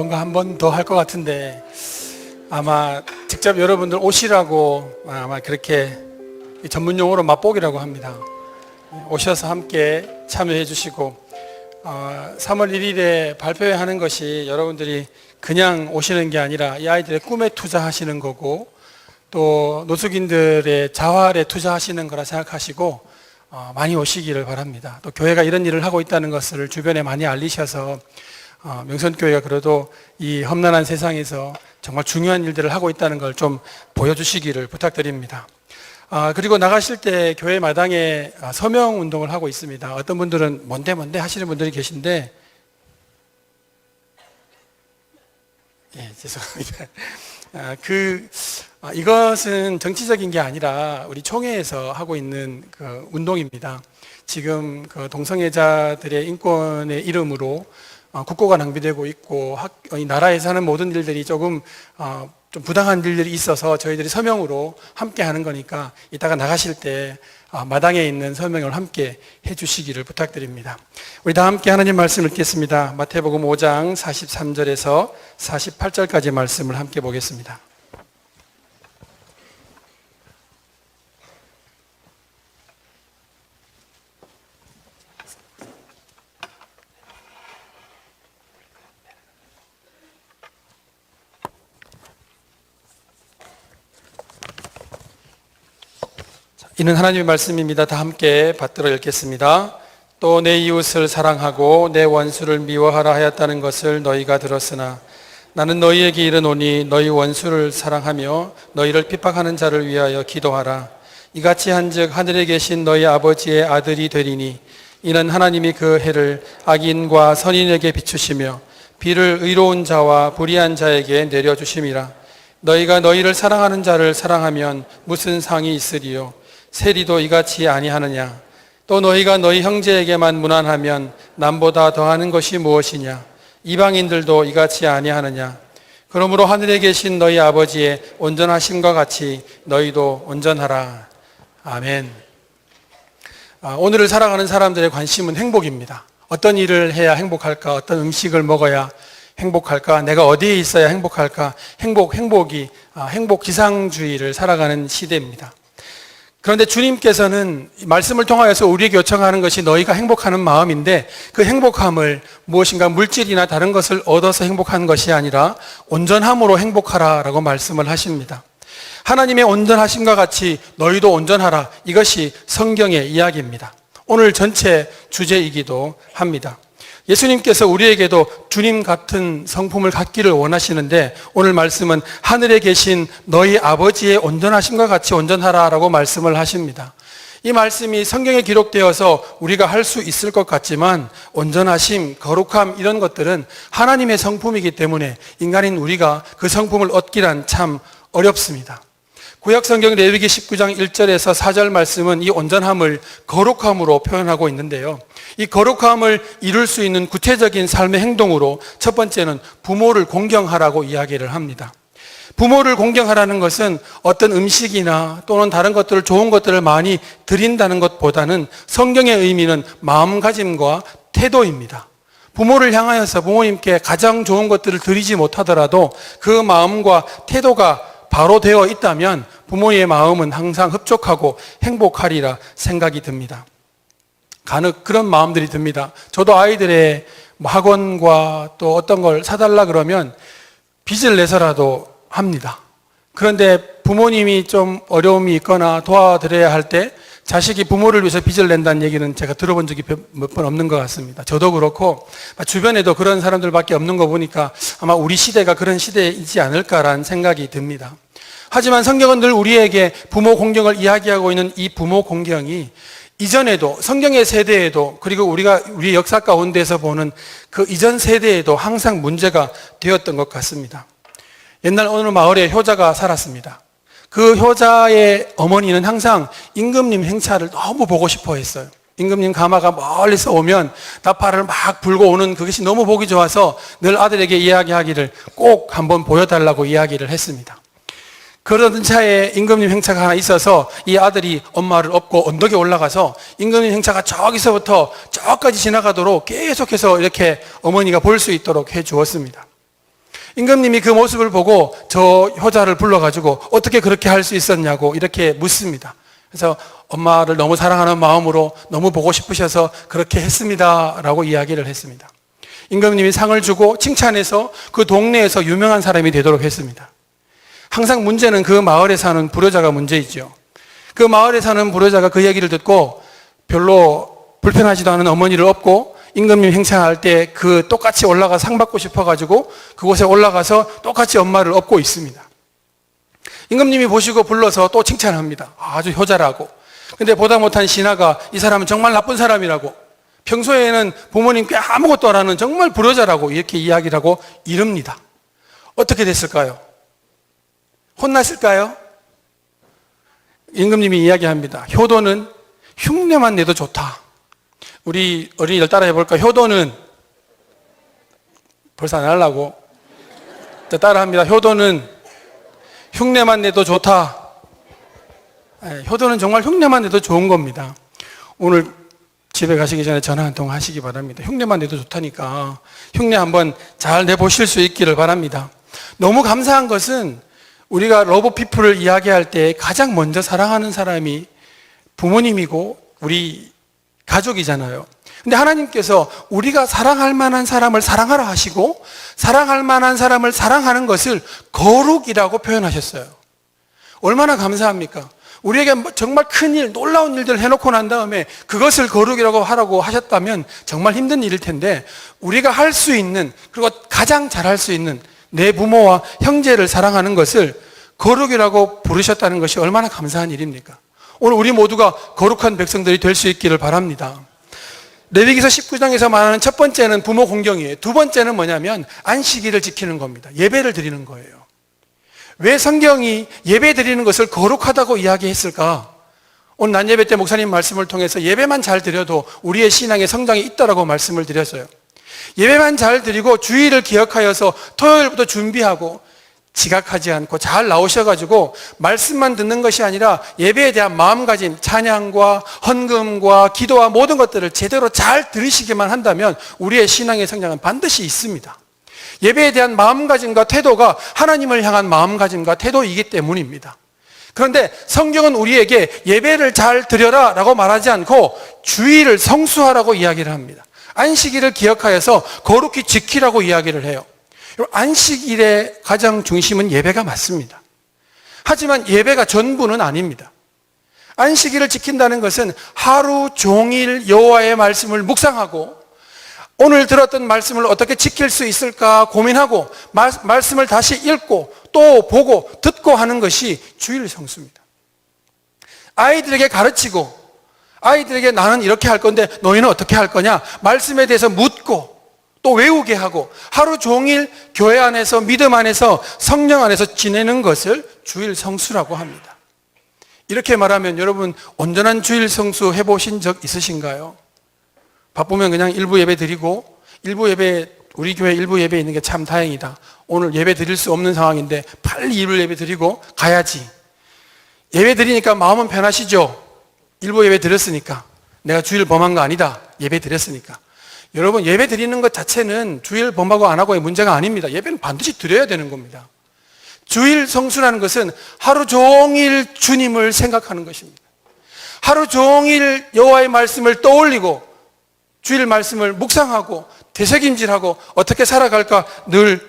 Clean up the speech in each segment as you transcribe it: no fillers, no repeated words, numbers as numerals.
뭔가 한 번 더 할 것 같은데 아마 직접 여러분들 오시라고 아마 그렇게 전문 용어로 맛보기라고 합니다. 오셔서 함께 참여해 주시고 3월 1일에 발표회 하는 것이 여러분들이 그냥 오시는 게 아니라 이 아이들의 꿈에 투자하시는 거고 또 노숙인들의 자활에 투자하시는 거라 생각하시고 많이 오시기를 바랍니다. 또 교회가 이런 일을 하고 있다는 것을 주변에 많이 알리셔서 명선교회가 그래도 이 험난한 세상에서 정말 중요한 일들을 하고 있다는 걸 좀 보여주시기를 부탁드립니다. 그리고 나가실 때 교회 마당에 서명 운동을 하고 있습니다. 어떤 분들은 뭔데 하시는 분들이 계신데 죄송합니다. 이것은 정치적인 게 아니라 우리 총회에서 하고 있는 그 운동입니다. 지금 그 동성애자들의 인권의 이름으로 국고가 낭비되고 있고 이 나라에 사는 모든 일들이 조금 좀 부당한 일들이 있어서 저희들이 서명으로 함께 하는 거니까 이따가 나가실 때 마당에 있는 서명을 함께 해주시기를 부탁드립니다. 우리 다 함께 하나님 말씀 읽겠습니다. 마태복음 5장 43절에서 48절까지 말씀을 함께 보겠습니다. 이는 하나님의 말씀입니다. 다 함께 받들어 읽겠습니다. 또 내 이웃을 사랑하고 내 원수를 미워하라 하였다는 것을 너희가 들었으나 나는 너희에게 이르노니 너희 원수를 사랑하며 너희를 핍박하는 자를 위하여 기도하라. 이같이 한즉 하늘에 계신 너희 아버지의 아들이 되리니 이는 하나님이 그 해를 악인과 선인에게 비추시며 비를 의로운 자와 불의한 자에게 내려주심이라. 너희가 너희를 사랑하는 자를 사랑하면 무슨 상이 있으리요? 세리도 이같이 아니하느냐? 또 너희가 너희 형제에게만 무난하면 남보다 더하는 것이 무엇이냐? 이방인들도 이같이 아니하느냐? 그러므로 하늘에 계신 너희 아버지의 온전하심과 같이 너희도 온전하라. 아멘. 오늘을 살아가는 사람들의 관심은 행복입니다. 어떤 일을 해야 행복할까? 어떤 음식을 먹어야 행복할까? 내가 어디에 있어야 행복할까? 행복 지상주의를 살아가는 시대입니다. 그런데 주님께서는 말씀을 통하여서 우리에게 요청하는 것이 너희가 행복하는 마음인데 그 행복함을 무엇인가 물질이나 다른 것을 얻어서 행복한 것이 아니라 온전함으로 행복하라라고 말씀을 하십니다. 하나님의 온전하심과 같이 너희도 온전하라. 이것이 성경의 이야기입니다. 오늘 전체 주제이기도 합니다. 예수님께서 우리에게도 주님 같은 성품을 갖기를 원하시는데 오늘 말씀은 하늘에 계신 너희 아버지의 온전하심과 같이 온전하라라고 말씀을 하십니다. 이 말씀이 성경에 기록되어서 우리가 할 수 있을 것 같지만 온전하심, 거룩함 이런 것들은 하나님의 성품이기 때문에 인간인 우리가 그 성품을 얻기란 참 어렵습니다. 구약성경 레위기 19장 1절에서 4절 말씀은 이 온전함을 거룩함으로 표현하고 있는데요. 이 거룩함을 이룰 수 있는 구체적인 삶의 행동으로 첫 번째는 부모를 공경하라고 이야기를 합니다. 부모를 공경하라는 것은 어떤 음식이나 또는 다른 것들을 좋은 것들을 많이 드린다는 것보다는 성경의 의미는 마음가짐과 태도입니다. 부모를 향하여서 부모님께 가장 좋은 것들을 드리지 못하더라도 그 마음과 태도가 바로 되어 있다면 부모의 마음은 항상 흡족하고 행복하리라 생각이 듭니다. 간혹 그런 마음들이 듭니다. 저도 아이들의 학원과 또 어떤 걸 사달라 그러면 빚을 내서라도 합니다. 그런데 부모님이 좀 어려움이 있거나 도와드려야 할 때 자식이 부모를 위해서 빚을 낸다는 얘기는 제가 들어본 적이 몇 번 없는 것 같습니다. 저도 그렇고 주변에도 그런 사람들밖에 없는 거 보니까 아마 우리 시대가 그런 시대이지 않을까라는 생각이 듭니다. 하지만 성경은 늘 우리에게 부모 공경을 이야기하고 있는 이 부모 공경이 이전에도 성경의 세대에도 그리고 우리 역사 가운데서 보는 그 이전 세대에도 항상 문제가 되었던 것 같습니다. 옛날 어느 마을에 효자가 살았습니다. 그 효자의 어머니는 항상 임금님 행차를 너무 보고 싶어 했어요. 임금님 가마가 멀리서 오면 나팔을 막 불고 오는 그것이 너무 보기 좋아서 늘 아들에게 이야기하기를 꼭 한번 보여달라고 이야기를 했습니다. 그러던 차에 임금님 행차가 하나 있어서 이 아들이 엄마를 업고 언덕에 올라가서 임금님 행차가 저기서부터 저까지 지나가도록 계속해서 이렇게 어머니가 볼 수 있도록 해 주었습니다. 임금님이 그 모습을 보고 저 효자를 불러가지고 어떻게 그렇게 할 수 있었냐고 이렇게 묻습니다. 그래서 엄마를 너무 사랑하는 마음으로 너무 보고 싶으셔서 그렇게 했습니다 라고 이야기를 했습니다. 임금님이 상을 주고 칭찬해서 그 동네에서 유명한 사람이 되도록 했습니다. 항상 문제는 그 마을에 사는 불효자가 문제이죠. 그 마을에 사는 불효자가 그 얘기를 듣고 별로 불편하지도 않은 어머니를 업고 임금님 행차할 때 그 똑같이 올라가 상 받고 싶어가지고 그곳에 올라가서 똑같이 엄마를 업고 있습니다. 임금님이 보시고 불러서 또 칭찬합니다. 아주 효자라고. 근데 보다 못한 신하가 이 사람은 정말 나쁜 사람이라고, 평소에는 부모님께 아무것도 안 하는 정말 불효자라고 이렇게 이야기를 하고 이릅니다. 어떻게 됐을까요? 혼났을까요? 임금님이 이야기합니다. 효도는 흉내만 내도 좋다. 우리 어린이들 따라해 볼까? 효도는, 벌써 안 하려고. 따라합니다. 효도는 흉내만 내도 좋다. 효도는 정말 흉내만 내도 좋은 겁니다. 오늘 집에 가시기 전에 전화 한 통 하시기 바랍니다. 흉내만 내도 좋다니까 흉내 한번 잘 내보실 수 있기를 바랍니다. 너무 감사한 것은 우리가 러브 피플을 이야기할 때 가장 먼저 사랑하는 사람이 부모님이고 우리 가족이잖아요. 근데 하나님께서 우리가 사랑할 만한 사람을 사랑하라 하시고 사랑할 만한 사람을 사랑하는 것을 거룩이라고 표현하셨어요. 얼마나 감사합니까? 우리에게 정말 큰일, 놀라운 일들을 해놓고 난 다음에 그것을 거룩이라고 하라고 하셨다면 정말 힘든 일일 텐데, 우리가 할 수 있는, 그리고 가장 잘할 수 있는 내 부모와 형제를 사랑하는 것을 거룩이라고 부르셨다는 것이 얼마나 감사한 일입니까? 오늘 우리 모두가 거룩한 백성들이 될 수 있기를 바랍니다. 레위기서 19장에서 말하는 첫 번째는 부모 공경이에요. 두 번째는 뭐냐면 안식일을 지키는 겁니다. 예배를 드리는 거예요. 왜 성경이 예배 드리는 것을 거룩하다고 이야기했을까? 오늘 난예배 때 목사님 말씀을 통해서 예배만 잘 드려도 우리의 신앙의 성장이 있다라고 말씀을 드렸어요. 예배만 잘 드리고 주일을 기억하여서 토요일부터 준비하고 지각하지 않고 잘 나오셔가지고 말씀만 듣는 것이 아니라 예배에 대한 마음가짐, 찬양과 헌금과 기도와 모든 것들을 제대로 잘 들으시기만 한다면 우리의 신앙의 성장은 반드시 있습니다. 예배에 대한 마음가짐과 태도가 하나님을 향한 마음가짐과 태도이기 때문입니다. 그런데 성경은 우리에게 예배를 잘 드려라 라고 말하지 않고 주일을 성수하라고 이야기를 합니다. 안식일을 기억하여서 거룩히 지키라고 이야기를 해요. 안식일의 가장 중심은 예배가 맞습니다. 하지만 예배가 전부는 아닙니다. 안식일을 지킨다는 것은 하루 종일 여호와의 말씀을 묵상하고 오늘 들었던 말씀을 어떻게 지킬 수 있을까 고민하고 말씀을 다시 읽고 또 보고 듣고 하는 것이 주일 성수입니다. 아이들에게 가르치고 아이들에게 나는 이렇게 할 건데 너희는 어떻게 할 거냐 말씀에 대해서 묻고 또 외우게 하고 하루 종일 교회 안에서 믿음 안에서 성령 안에서 지내는 것을 주일 성수라고 합니다. 이렇게 말하면 여러분 온전한 주일 성수 해보신 적 있으신가요? 바쁘면 그냥 일부 예배 드리고 일부 예배 우리 교회 일부 예배 있는 게 참 다행이다. 오늘 예배 드릴 수 없는 상황인데 빨리 일부 예배 드리고 가야지. 예배 드리니까 마음은 편하시죠? 일부 예배 드렸으니까 내가 주일 범한 거 아니다. 예배 드렸으니까. 여러분 예배 드리는 것 자체는 주일 범하고 안 하고의 문제가 아닙니다. 예배는 반드시 드려야 되는 겁니다. 주일 성수라는 것은 하루 종일 주님을 생각하는 것입니다. 하루 종일 여호와의 말씀을 떠올리고 주일 말씀을 묵상하고 되새김질하고 어떻게 살아갈까 늘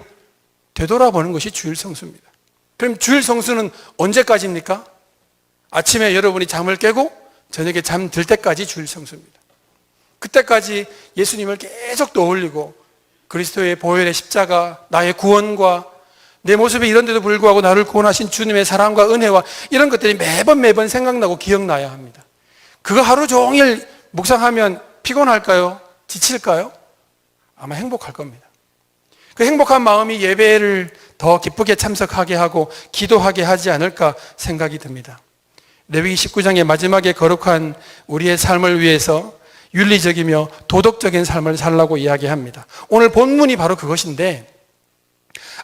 되돌아보는 것이 주일 성수입니다. 그럼 주일 성수는 언제까지입니까? 아침에 여러분이 잠을 깨고 저녁에 잠들 때까지 주일 성수입니다. 그때까지 예수님을 계속 떠올리고 그리스도의 보혈의 십자가, 나의 구원과 내 모습이 이런데도 불구하고 나를 구원하신 주님의 사랑과 은혜와 이런 것들이 매번 생각나고 기억나야 합니다. 그거 하루 종일 묵상하면 피곤할까요? 지칠까요? 아마 행복할 겁니다. 그 행복한 마음이 예배를 더 기쁘게 참석하게 하고 기도하게 하지 않을까 생각이 듭니다. 레위기 19장의 마지막에 거룩한 우리의 삶을 위해서 윤리적이며 도덕적인 삶을 살라고 이야기합니다. 오늘 본문이 바로 그것인데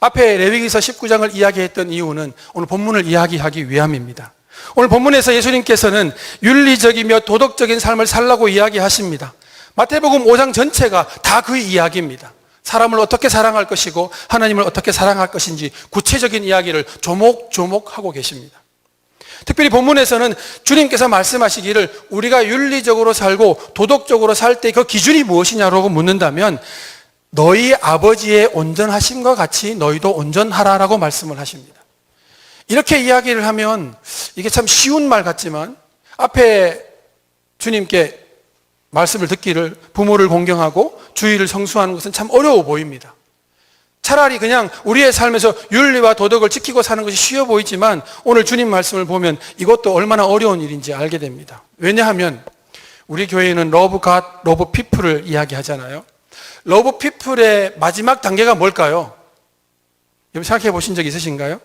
앞에 레위기서 19장을 이야기했던 이유는 오늘 본문을 이야기하기 위함입니다. 오늘 본문에서 예수님께서는 윤리적이며 도덕적인 삶을 살라고 이야기하십니다. 마태복음 5장 전체가 다 그 이야기입니다. 사람을 어떻게 사랑할 것이고 하나님을 어떻게 사랑할 것인지 구체적인 이야기를 조목조목 하고 계십니다. 특별히 본문에서는 주님께서 말씀하시기를 우리가 윤리적으로 살고 도덕적으로 살 때 그 기준이 무엇이냐라고 묻는다면 너희 아버지의 온전하심과 같이 너희도 온전하라라고 말씀을 하십니다. 이렇게 이야기를 하면 이게 참 쉬운 말 같지만 앞에 주님께 말씀을 듣기를 부모를 공경하고 주의를 성수하는 것은 참 어려워 보입니다. 차라리 그냥 우리의 삶에서 윤리와 도덕을 지키고 사는 것이 쉬워 보이지만 오늘 주님 말씀을 보면 이것도 얼마나 어려운 일인지 알게 됩니다. 왜냐하면 우리 교회는 러브 갓, 러브 피플을 이야기하잖아요. 러브 피플의 마지막 단계가 뭘까요? 여러분 생각해 보신 적 있으신가요?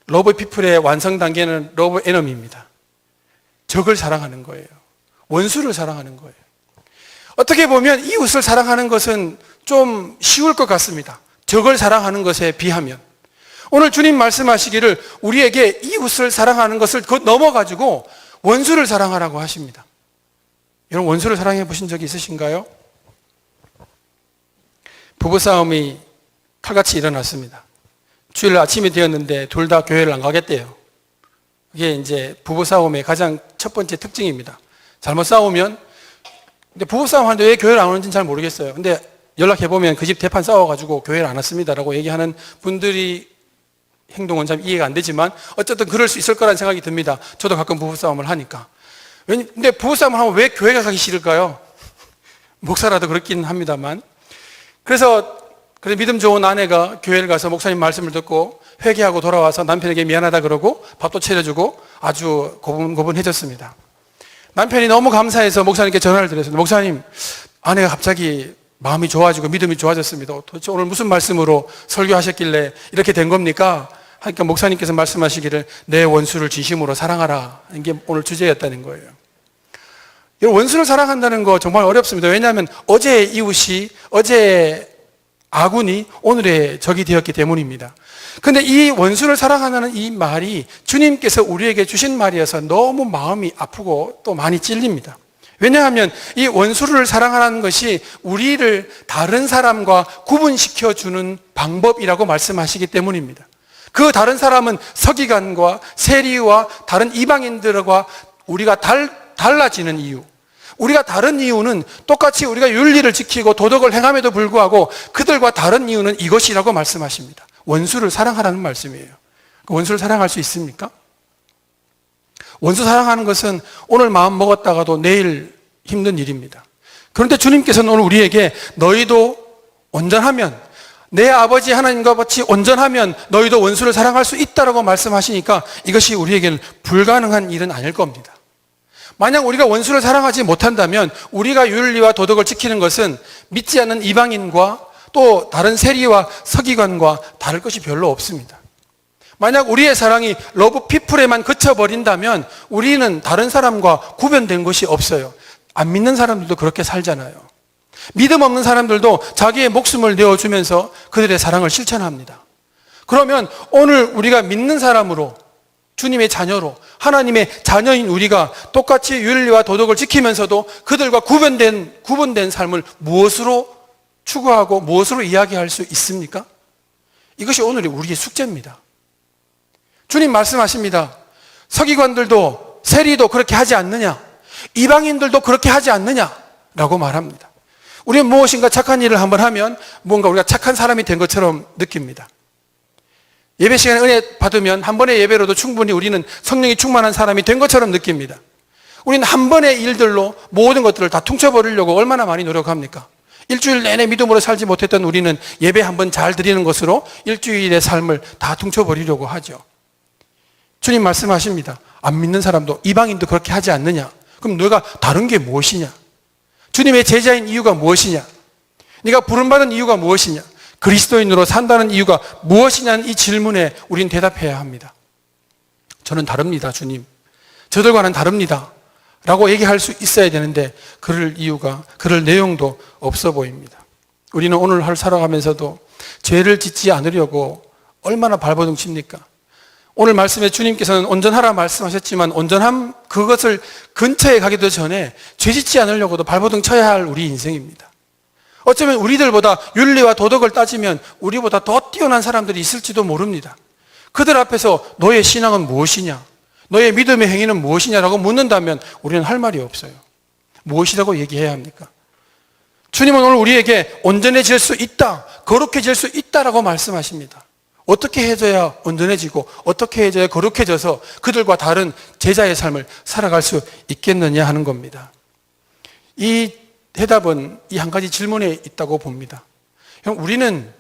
러브 피플의 완성 단계는 러브 에너미입니다. 적을 사랑하는 거예요. 원수를 사랑하는 거예요. 어떻게 보면 이웃을 사랑하는 것은 좀 쉬울 것 같습니다. 적을 사랑하는 것에 비하면. 오늘 주님 말씀하시기를 우리에게 이웃을 사랑하는 것을 그것 넘어가지고 원수를 사랑하라고 하십니다. 여러분 원수를 사랑해 보신 적이 있으신가요? 부부싸움이 칼같이 일어났습니다. 주일 아침이 되었는데 둘 다 교회를 안 가겠대요. 그게 이제 부부싸움의 가장 첫 번째 특징입니다. 잘못 싸우면, 근데 부부싸움 하는데 왜 교회를 안 오는지는 잘 모르겠어요. 근데 연락해보면 그 집 대판 싸워가지고 교회를 안 왔습니다라고 얘기하는 분들이 행동은 참 이해가 안 되지만 어쨌든 그럴 수 있을 거라는 생각이 듭니다. 저도 가끔 부부싸움을 하니까. 근데 부부싸움을 하면 왜 교회가 가기 싫을까요? 목사라도 그렇긴 합니다만. 그래서 믿음 좋은 아내가 교회를 가서 목사님 말씀을 듣고 회개하고 돌아와서 남편에게 미안하다 그러고 밥도 차려주고 아주 고분고분해졌습니다. 남편이 너무 감사해서 목사님께 전화를 드렸습니다. 목사님, 아내가 갑자기 마음이 좋아지고 믿음이 좋아졌습니다. 도대체 오늘 무슨 말씀으로 설교하셨길래 이렇게 된 겁니까? 하니까 목사님께서 말씀하시기를 내 원수를 진심으로 사랑하라. 이게 오늘 주제였다는 거예요. 원수를 사랑한다는 거 정말 어렵습니다. 왜냐하면 어제의 이웃이, 어제의 아군이 오늘의 적이 되었기 때문입니다. 그런데 이 원수를 사랑하는 이 말이 주님께서 우리에게 주신 말이어서 너무 마음이 아프고 또 많이 찔립니다. 왜냐하면 이 원수를 사랑하는 것이 우리를 다른 사람과 구분시켜주는 방법이라고 말씀하시기 때문입니다. 그 다른 사람은 서기관과 세리와 다른 이방인들과 우리가 달라지는 이유, 우리가 다른 이유는 똑같이 우리가 윤리를 지키고 도덕을 행함에도 불구하고 그들과 다른 이유는 이것이라고 말씀하십니다. 원수를 사랑하라는 말씀이에요. 그 원수를 사랑할 수 있습니까? 원수 사랑하는 것은 오늘 마음 먹었다가도 내일 힘든 일입니다. 그런데 주님께서는 오늘 우리에게 너희도 온전하면, 내 아버지 하나님과 같이 온전하면 너희도 원수를 사랑할 수 있다라고 말씀하시니까 이것이 우리에게는 불가능한 일은 아닐 겁니다. 만약 우리가 원수를 사랑하지 못한다면 우리가 윤리와 도덕을 지키는 것은 믿지 않는 이방인과 또 다른 세리와 서기관과 다를 것이 별로 없습니다. 만약 우리의 사랑이 러브 피플에만 그쳐버린다면 우리는 다른 사람과 구별된 것이 없어요. 안 믿는 사람들도 그렇게 살잖아요. 믿음 없는 사람들도 자기의 목숨을 내어주면서 그들의 사랑을 실천합니다. 그러면 오늘 우리가 믿는 사람으로, 주님의 자녀로, 하나님의 자녀인 우리가 똑같이 윤리와 도덕을 지키면서도 그들과 구분된 삶을 무엇으로 추구하고 무엇으로 이야기할 수 있습니까? 이것이 오늘의 우리의 숙제입니다. 주님 말씀하십니다. 서기관들도 세리도 그렇게 하지 않느냐? 이방인들도 그렇게 하지 않느냐? 라고 말합니다. 우리는 무엇인가 착한 일을 한번 하면 뭔가 우리가 착한 사람이 된 것처럼 느낍니다. 예배 시간에 은혜 받으면 한 번의 예배로도 충분히 우리는 성령이 충만한 사람이 된 것처럼 느낍니다. 우리는 한 번의 일들로 모든 것들을 다 퉁쳐버리려고 얼마나 많이 노력합니까? 일주일 내내 믿음으로 살지 못했던 우리는 예배 한 번 잘 드리는 것으로 일주일의 삶을 다 퉁쳐버리려고 하죠. 주님 말씀하십니다. 안 믿는 사람도 이방인도 그렇게 하지 않느냐? 그럼 너가 다른 게 무엇이냐? 주님의 제자인 이유가 무엇이냐? 네가 부름받은 이유가 무엇이냐? 그리스도인으로 산다는 이유가 무엇이냐는 이 질문에 우린 대답해야 합니다. 저는 다릅니다, 주님. 저들과는 다릅니다. 라고 얘기할 수 있어야 되는데 그럴 이유가, 그럴 내용도 없어 보입니다. 우리는 오늘 하루 살아가면서도 죄를 짓지 않으려고 얼마나 발버둥 칩니까? 오늘 말씀에 주님께서는 온전하라 말씀하셨지만 온전함 그것을 근처에 가기도 전에 죄 짓지 않으려고도 발버둥 쳐야 할 우리 인생입니다. 어쩌면 우리들보다 윤리와 도덕을 따지면 우리보다 더 뛰어난 사람들이 있을지도 모릅니다. 그들 앞에서 너의 신앙은 무엇이냐? 너의 믿음의 행위는 무엇이냐라고 묻는다면 우리는 할 말이 없어요. 무엇이라고 얘기해야 합니까? 주님은 오늘 우리에게 온전해질 수 있다, 거룩해질 수 있다라고 말씀하십니다. 어떻게 해줘야 온전해지고 어떻게 해줘야 거룩해져서 그들과 다른 제자의 삶을 살아갈 수 있겠느냐 하는 겁니다. 이 대답은 이 한 가지 질문에 있다고 봅니다. 우리는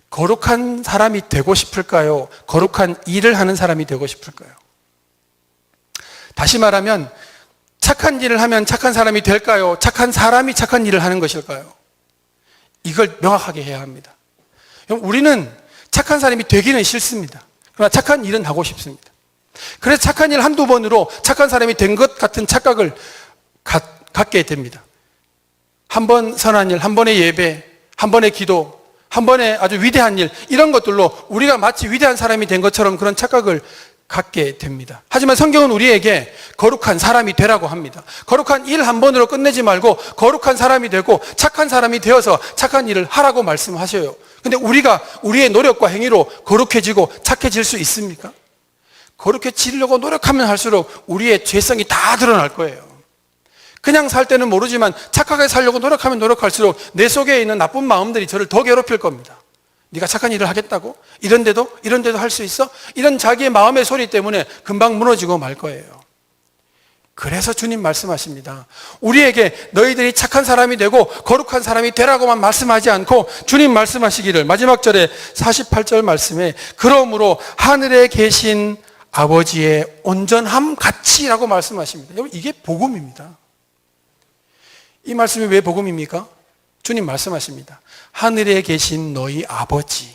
거룩한 사람이 되고 싶을까요? 거룩한 일을 하는 사람이 되고 싶을까요? 다시 말하면 착한 일을 하면 착한 사람이 될까요? 착한 사람이 착한 일을 하는 것일까요? 이걸 명확하게 해야 합니다. 우리는 착한 사람이 되기는 싫습니다. 그러나 착한 일은 하고 싶습니다. 그래서 착한 일 한두 번으로 착한 사람이 된 것 같은 착각을 갖게 됩니다. 한 번 선한 일, 한 번의 예배, 한 번의 기도, 한 번의 아주 위대한 일, 이런 것들로 우리가 마치 위대한 사람이 된 것처럼 그런 착각을 갖게 됩니다. 하지만 성경은 우리에게 거룩한 사람이 되라고 합니다. 거룩한 일 한 번으로 끝내지 말고 거룩한 사람이 되고 착한 사람이 되어서 착한 일을 하라고 말씀하셔요. 근데 우리가 우리의 노력과 행위로 거룩해지고 착해질 수 있습니까? 거룩해지려고 노력하면 할수록 우리의 죄성이 다 드러날 거예요. 그냥 살 때는 모르지만 착하게 살려고 노력하면 노력할수록 내 속에 있는 나쁜 마음들이 저를 더 괴롭힐 겁니다. 네가 착한 일을 하겠다고? 이런데도 할 수 있어? 이런 자기의 마음의 소리 때문에 금방 무너지고 말 거예요. 그래서 주님 말씀하십니다. 우리에게 너희들이 착한 사람이 되고 거룩한 사람이 되라고만 말씀하지 않고 주님 말씀하시기를 마지막 절에 48절 말씀에 그러므로 하늘에 계신 아버지의 온전함 같이라고 말씀하십니다. 여러분, 이게 복음입니다. 이 말씀이 왜 복음입니까? 주님 말씀하십니다. 하늘에 계신 너희 아버지.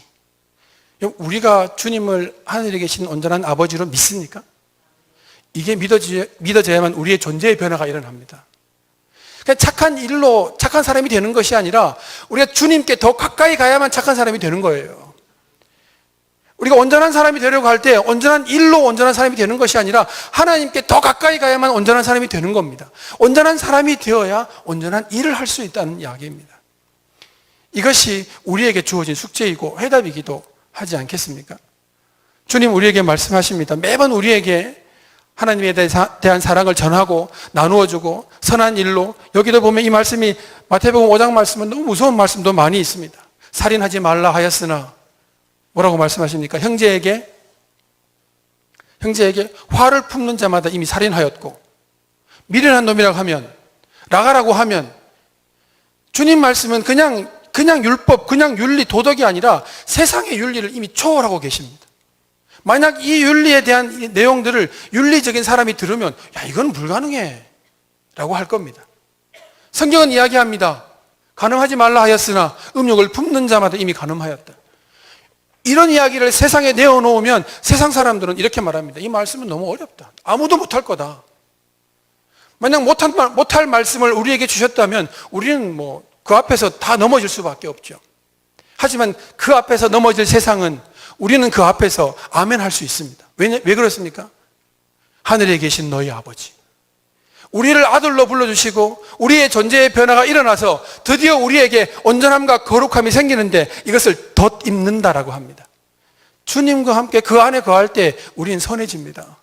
우리가 주님을 하늘에 계신 온전한 아버지로 믿습니까? 이게 믿어져야만 우리의 존재의 변화가 일어납니다. 그냥 착한 일로 착한 사람이 되는 것이 아니라 우리가 주님께 더 가까이 가야만 착한 사람이 되는 거예요. 우리가 온전한 사람이 되려고 할 때 온전한 일로 온전한 사람이 되는 것이 아니라 하나님께 더 가까이 가야만 온전한 사람이 되는 겁니다. 온전한 사람이 되어야 온전한 일을 할 수 있다는 이야기입니다. 이것이 우리에게 주어진 숙제이고 해답이기도 하지 않겠습니까? 주님 우리에게 말씀하십니다. 매번 우리에게 하나님에 대한 사랑을 전하고 나누어주고 선한 일로, 여기도 보면 이 말씀이 마태복음 5장 말씀은 너무 무서운 말씀도 많이 있습니다. 살인하지 말라 하였으나 뭐라고 말씀하십니까? 형제에게 화를 품는 자마다 이미 살인하였고, 미련한 놈이라고 하면, 나가라고 하면, 주님 말씀은 그냥 율법, 그냥 윤리, 도덕이 아니라 세상의 윤리를 이미 초월하고 계십니다. 만약 이 윤리에 대한 내용들을 윤리적인 사람이 들으면 야, 이건 불가능해 라고 할 겁니다. 성경은 이야기합니다. 가늠하지 말라 하였으나 음욕을 품는 자마다 이미 가늠하였다. 이런 이야기를 세상에 내어놓으면 세상 사람들은 이렇게 말합니다. 이 말씀은 너무 어렵다. 아무도 못할 거다. 만약 못할 말씀을 우리에게 주셨다면 우리는 그 앞에서 다 넘어질 수밖에 없죠. 하지만 그 앞에서 넘어질 세상은 우리는 그 앞에서 아멘 할 수 있습니다. 왜 그렇습니까? 하늘에 계신 너희 아버지. 우리를 아들로 불러주시고 우리의 존재의 변화가 일어나서 드디어 우리에게 온전함과 거룩함이 생기는데 이것을 덧입는다라고 합니다. 주님과 함께 그 안에 거할 때 우리는 선해집니다.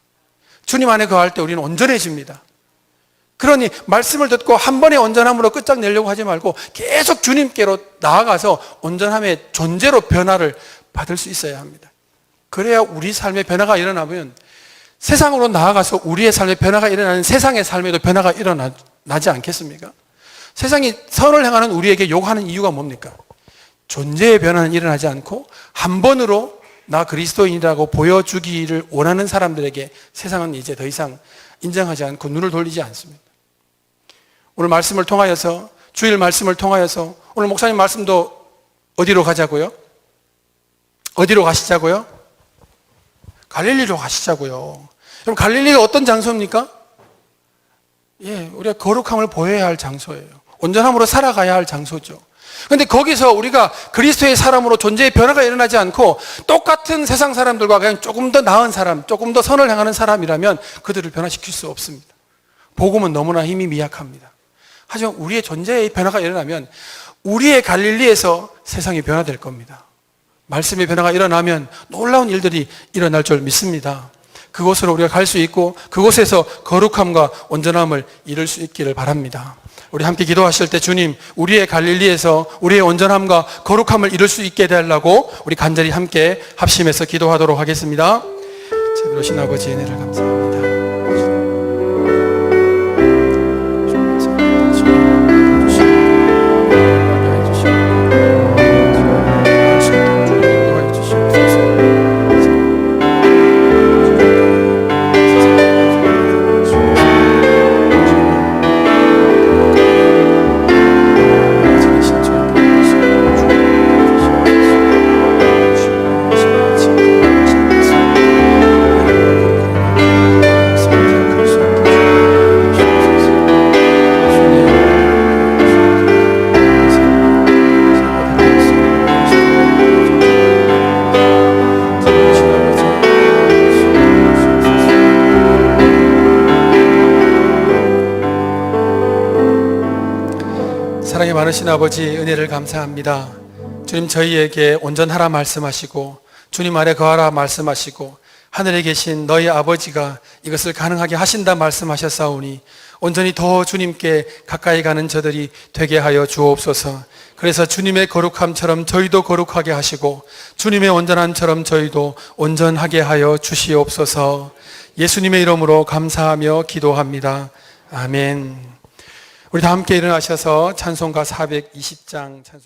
주님 안에 거할 때 우리는 온전해집니다. 그러니 말씀을 듣고 한 번의 온전함으로 끝장내려고 하지 말고 계속 주님께로 나아가서 온전함의 존재로 변화를 받을 수 있어야 합니다. 그래야 우리 삶의 변화가 일어나면 세상으로 나아가서 우리의 삶의 변화가 일어나는 세상의 삶에도 변화가 일어나지 않겠습니까? 세상이 선을 행하는 우리에게 욕하는 이유가 뭡니까? 존재의 변화는 일어나지 않고 한 번으로 나 그리스도인이라고 보여주기를 원하는 사람들에게 세상은 이제 더 이상 인정하지 않고 눈을 돌리지 않습니다. 오늘 말씀을 통하여서, 주일 말씀을 통하여서 오늘 목사님 말씀도 어디로 가자고요? 어디로 가시자고요? 갈릴리로 가시자고요. 그럼 갈릴리가 어떤 장소입니까? 우리가 거룩함을 보여야 할 장소예요. 온전함으로 살아가야 할 장소죠. 그런데 거기서 우리가 그리스도의 사람으로 존재의 변화가 일어나지 않고 똑같은 세상 사람들과 그냥 조금 더 나은 사람, 조금 더 선을 행하는 사람이라면 그들을 변화시킬 수 없습니다. 복음은 너무나 힘이 미약합니다. 하지만 우리의 존재의 변화가 일어나면 우리의 갈릴리에서 세상이 변화될 겁니다. 말씀의 변화가 일어나면 놀라운 일들이 일어날 줄 믿습니다. 그곳으로 우리가 갈 수 있고 그곳에서 거룩함과 온전함을 이룰 수 있기를 바랍니다. 우리 함께 기도하실 때 주님, 우리의 갈릴리에서 우리의 온전함과 거룩함을 이룰 수 있게 해달라고 우리 간절히 함께 합심해서 기도하도록 하겠습니다. 자비로우신 아버지 은혜를 감사합니다. 사랑이 많으신 아버지 은혜를 감사합니다. 주님, 저희에게 온전하라 말씀하시고 주님 안에 거하라 말씀하시고 하늘에 계신 너희 아버지가 이것을 가능하게 하신다 말씀하셨사오니 온전히 더 주님께 가까이 가는 저들이 되게 하여 주옵소서. 그래서 주님의 거룩함처럼 저희도 거룩하게 하시고 주님의 온전함처럼 저희도 온전하게 하여 주시옵소서. 예수님의 이름으로 감사하며 기도합니다. 아멘. 우리 다 함께 일어나셔서 찬송가 420장 찬송